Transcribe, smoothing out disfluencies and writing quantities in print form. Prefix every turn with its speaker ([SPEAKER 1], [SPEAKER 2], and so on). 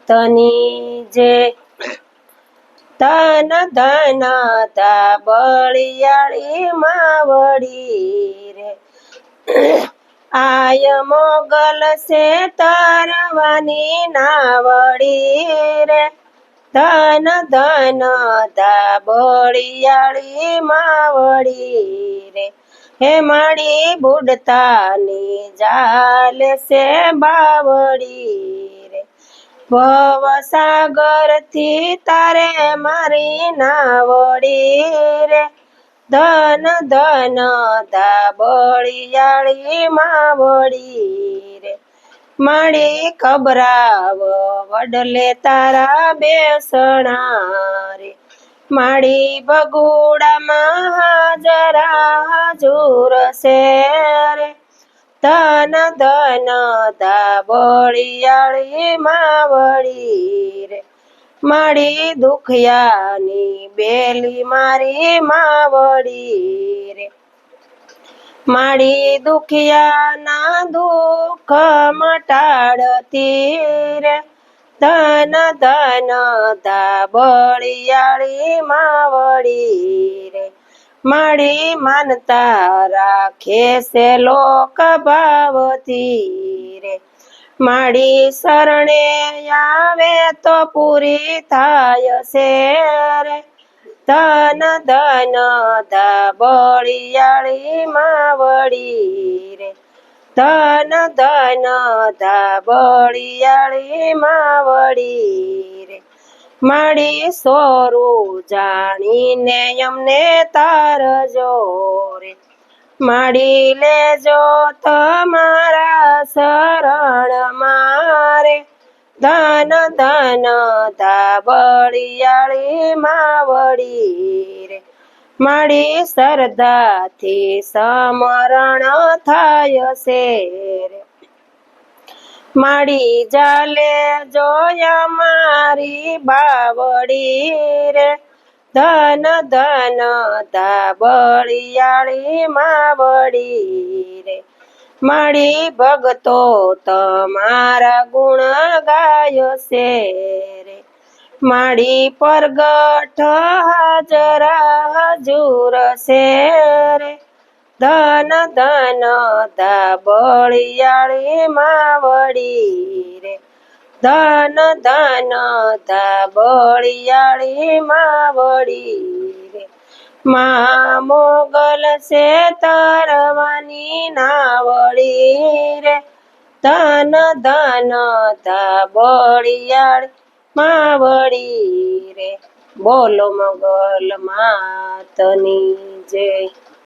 [SPEAKER 1] માતની જે ધન ધન ધાબળિયાળી માવડી રે આય મોગલ છે તરવાની નાવડી રે ધન ધન ધાબળિયાળી માવડી રે હે માડી બુડતાની જાલ છે બાવડી રે ભવસાગર થી તારે મારી નાવડી રે ધન ધન ધાબળિયાળી માવડી રે માડી ખબરાવ વડલે તારા બેસણા રે માડી બગુડામાં હાજરા હજુર છે રે ધન ધન ધાબળિયાળી માવડી રે માડી દુખિયાની બેલી મારી માવડી રે માડી દુખિયાના દુઃખ મટાડતી રે ધન ધન ધાબળિયાળી માવડી રે માડી માનતા રાખે છે લોક ભાવથી રે માડી શરણે આવે તો પૂરી થાય છે રે ધન ધન ધાબળિયાળી માવડી રે ધન ધન ધાબળિયાળી માવડી રે માડી સોરું જાણીને અમને તારજો રે માડી લેજો તમારા શરણ મારે ધન ધન ધાબળિયાળી માવડી રે માડી શ્રદ્ધાથી સમરણ થાય છે રે માડી જાલે જોયા મારી બાવડી રે ધન ધન ધાબળિયાળી માવડી રે માડી ભગતો તમારા ગુણ ગાય છે રે માડી પરગટ હાજરા હજુર છે રે ધન ધન ધાબળિયાળી માવડી રે ધન ધન ધાબળિયાળી માવડી રે મા મોગલ છે તરવાની નાવડી રે ધન ધન ધાબળિયાળી માવડી રે બોલો મોગલ માતની જય।